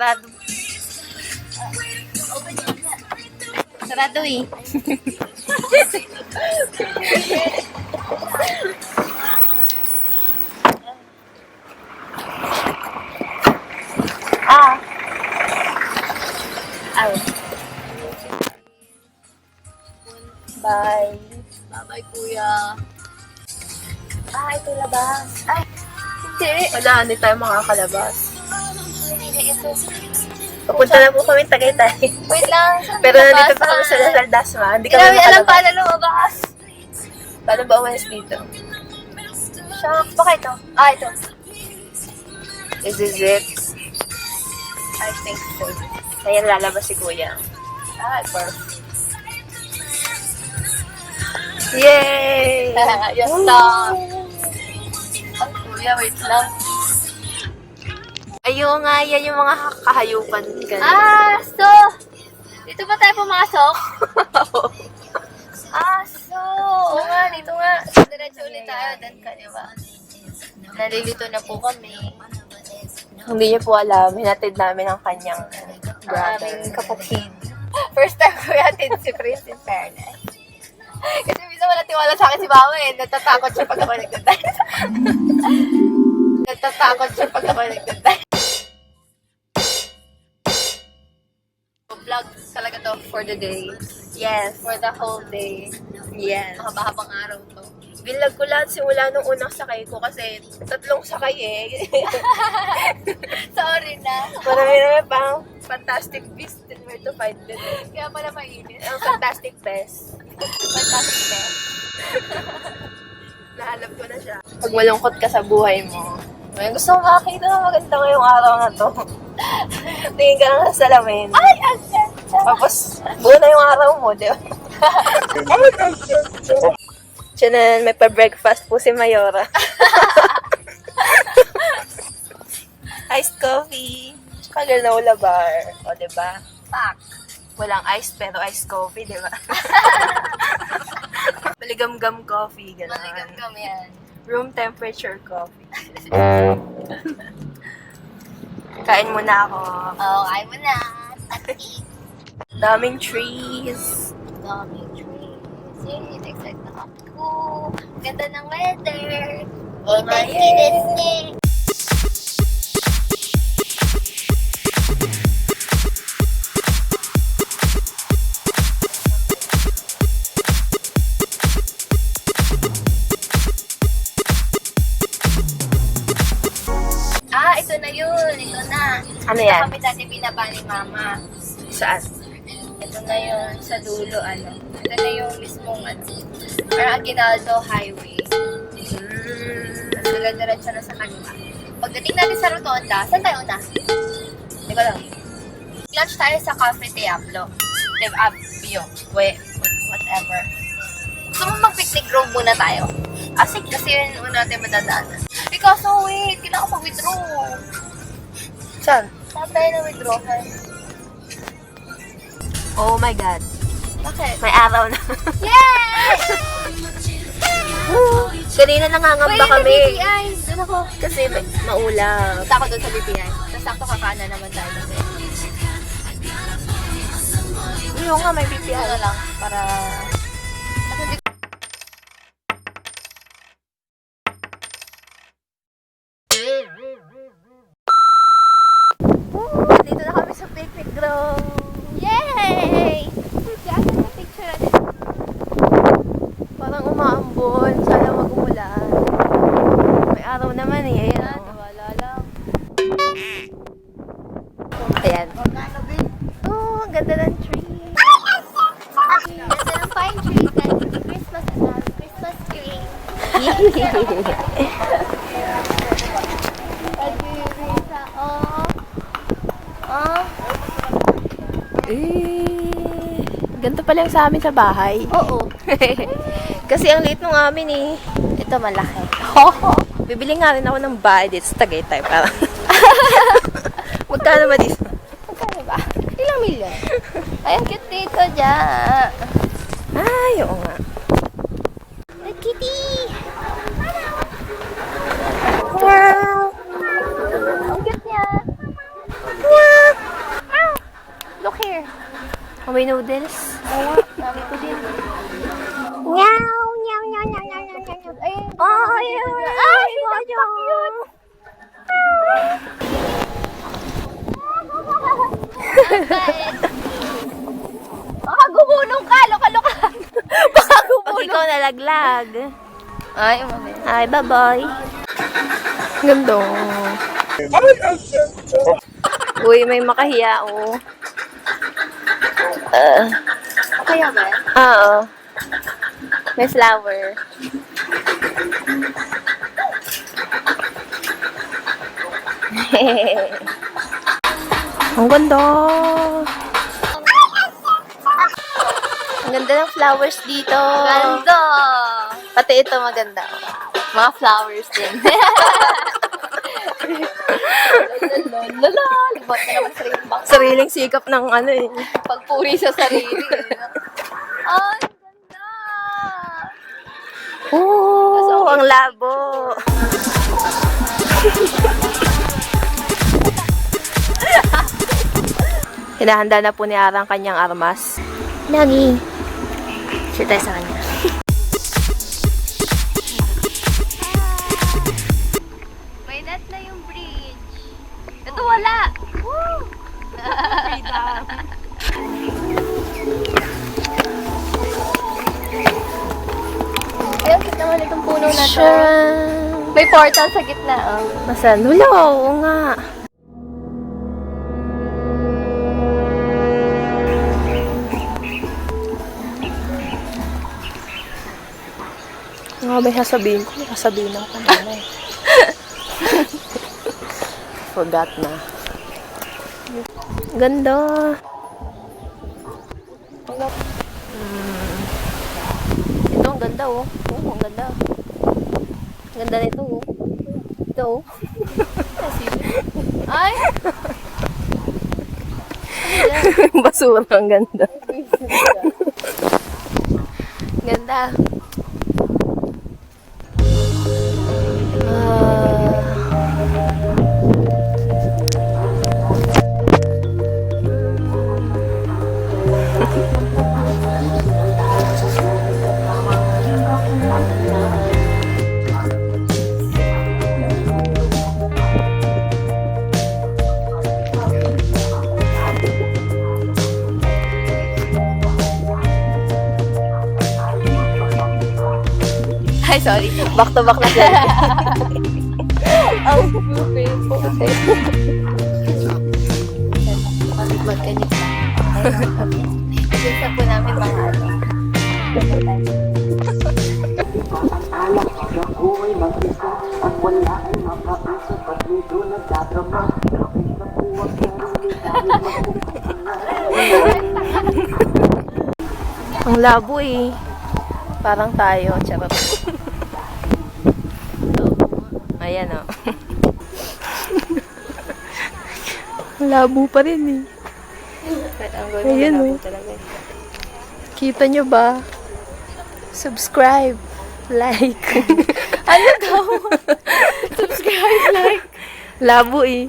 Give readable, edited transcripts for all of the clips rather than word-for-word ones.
Sarado. Sarado eh. Bye. Bye-bye, kuya. Ito labas. Hindi. Wala, hindi tayo makakalabas. Ito. Papunta na po kami Tagaytay. Wait lang. Pero nandito pa kami sa Lasal Dasma. Hindi Hindi kami namin alam makalabas. paano lumabas. Paano ba umalis dito? Shucks. Baka ito. Ito. Is this it? I think so. Ngayon lalabas si Kuya. Perfect. Yay! Yes, lang. Kuya, wait lang. Ayun nga, yan yung mga kahayupan. So, dito ba tayo pumasok? So, oo nga, dito nga. Diretso ulit tayo, dan ka, di ba? Nalilito na po kami. Hindi niya po alam, hinatid namin ang kanyang brother. Aming kapatid. First time ko yatid si Prince in fairness. Kasi minsan wala tiwala sa akin si Mama eh. Natatakot siya pag ako nagdadrive. Natatakot siya pag ako nagdadrive. Vlog talaga to for the day. Yes. For the whole day. Yes. Mahaba-habang araw to. Binlog ko lahat simula nung unang sakay ko kasi 3 sakay eh. Sorry na. Marami naman pang Fantastic Beasts and Where to Find Them. Kaya pala mainit. Ang Fantastic Beasts. Fantastic best. Nahalap ko na siya. Pag malungkot ka sa buhay mo, may gusto mo makakita na maganda ngayong araw na to. Tingin ka lang sa salamin. Ay, ang ganda. Tapos, buo na yung araw mo, di ba? Tiyanan, may pa-breakfast po si Mayora. Iced coffee. Tsaka granola bar. O, di ba? Pak. Walang ice pero iced coffee, di ba? Maligam-gam coffee, gano'n. Maligam-gam yan. Room temperature coffee. Kain muna ako. Kain mo na. Daming trees. Daming trees. Yay, excited na ako. Ganda ng weather. Oh my God. Ito na yun. Ito na. Ano Ito yan? kami dati binaba ni Mama. Saan? Ito na yun sa dulo, Ito na yung mismong, parang Aguinaldo Highway. Diretso na sa kanila. Pagdating natin sa Rotonda, saan tayo una? Hindi ko lang. Lunch tayo sa Cafe Diablo. Whatever. Gusto mo mag-picnic grove muna tayo? Sige. Kasi yun una natin madadaanan. Because, wait, kailangan ko mag-withdraw. Saan? Saan tayo na withdraw? Oh my God. Bakit? May araw na. Yay! Kanina nangangamba kami. BPI. Doon ako. Kasi maulam. Punta ako doon sa BPI. Tapos sakto kakana naman tayo kasi. Yung nga, may BPI. Ano lang, para... Kasi hindi dito na kami sa picnic ground. Yay! Diyan na picture natin. Parang umaambon. Sana mag-umulan. May araw naman eh. Ayan. Wala lang. Ayan. Oh, ang ganda ng tree. Ganda ng pine tree. Kahit hindi Christmas, Christmas tree. Ganito pala yung sa amin sa bahay. Oo. Kasi ang liit nung amin eh. Ito malaki. Bibili nga rin ako ng bahay dito sa Tagaytay. Parang magkano ba dito? Magkano ba? Ilang milyon? Ay, ang cute dito dyan. Ay, oo nga. Ay, kitty! Wow! Ang cute niya. Wow! May noodles. Oo, dami ko din. Meow, meow, meow, meow, meow, meow, meow. Ay, Ay, ay, napaka-cute. Baka gumulong ka, loka-loka. Baka Pag gumulong. ikaw nalaglag. Ay, umami. Ay, bye-bye. Ganda. Uy, may makahiya, oh. Kaya ba? Oo. May flower. Ang ganda. Ang ganda ng flowers dito. Ganda. Pati ito maganda. Mga flowers din. Lala, libot na naman sa rin box. Sariling sikap ng ano eh. Pagpuri sa sarili. Ay, ganda. Oo, ang labo. Hinahanda na po ni Ara ang kanyang armas. Lagi. Share tayo sa kanya. May net na yung bridge. Ito wala. Woo! Freedom. Ayun, kita naman itong puno na to. Sure. May portal sa gitna, oh. Nasaan? Wala, oo nga. Nga ba yung sasabihin ko? Sasabihin ako kanina eh. Forgot na. Ganda. Ito, ang ganda oh. Oo, ang ganda. Ang ganda nito oh. Ito oh. Ay! Basura, ang ganda. Ganda. Ay, sorry. Back to back na siya. Ang goofy po. Magkanip na. Gusto po namin mga ano. Alak ako ay mag-isa at wala ay makausap at dito nagdadrama. Kapit na po ang sarili dahil Ang labo eh. Parang tayo. Charot. Ayan o. Ang labo pa rin eh. Ayan o. Kita nyo ba? Subscribe. Like. Ano daw? Subscribe, like. Labo eh.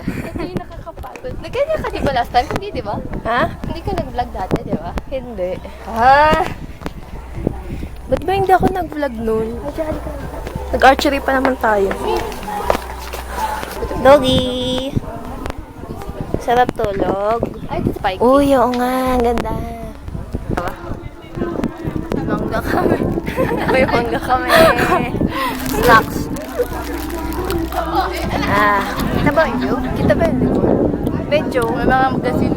Ito yung nakakapagod. Nagganyan ka di ba last time? Hindi, di ba? Ha? Hindi ka nag-vlog dati, di ba? Hindi. Ah! Ba't ba hindi ako nag-vlog nun? Masyari ka na. Nag-archery pa naman tayo. Doggy! Sarap tulog. Ay, ito spike. Uy, oo nga. Ang ganda. Mangga kami. May mangga kami. Snacks. Kita ba yung view? Kita ba yun? Medyo. May mga magasin.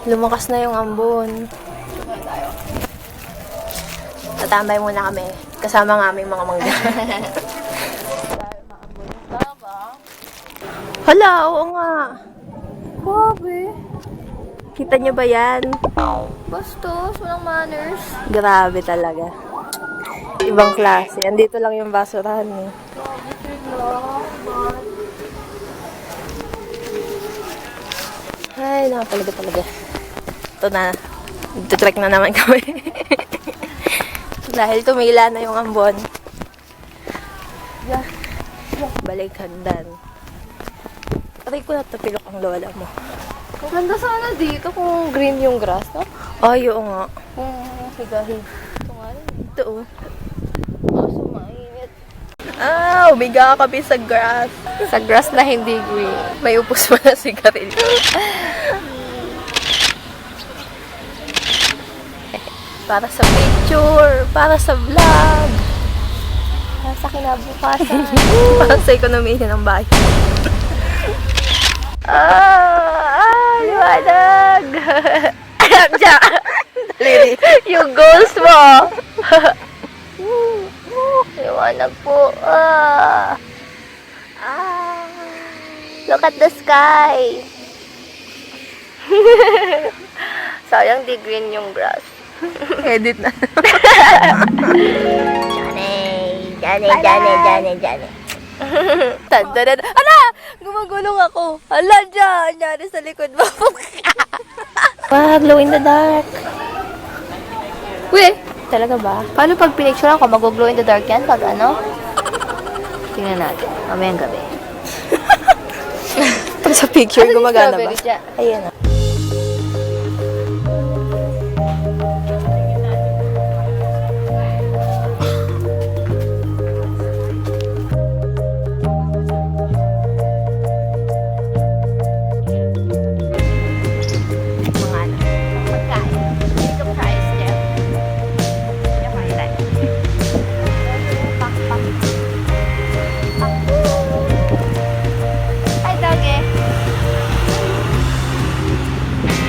Lumakas na yung ambon. Tatambay muna kami. Kasama ng aming mga mangga. Hala, oo nga. Grabe. Kita nyo ba yan? Bastos, walang manners. Grabe talaga. Ibang klase. Andito lang yung basurahan eh. Ay, nakapalaga talaga. Ito na. Ito-trek na naman kami. Dahil tumila na yung ambon. Balik hagdan. Aray ko natapilok ang lola mo. Ang ganda sana dito kung green yung grass, no? Ay, oo nga. Kung higa-higa. Ito nga rin. Ito oh. Kaso mainit. Ah, umiga kami sa grass. Sa grass na hindi green. May upos pa na sigarilyo. Para sa picture, para sa vlog, Sa kinabukasan. para sa ekonomiya ng bahay. Liwanag! Diyan! Daliri. Yung goals mo! Liwanag po. Look at the sky. Sayang di green yung grass. Edit na. Jane. Tanda. Ala! Gumagulong ako. Ala, dyan! Nangyari sa likod mo. Glow in the dark. Uy, talaga ba? Paano pag pinicturean ko, mag-glow in the dark yan? Pag ano? Tingnan natin. Mamayang gabi. Pag sa picture, Ano yung gumagana ba? strawberry dyan? Ayan na.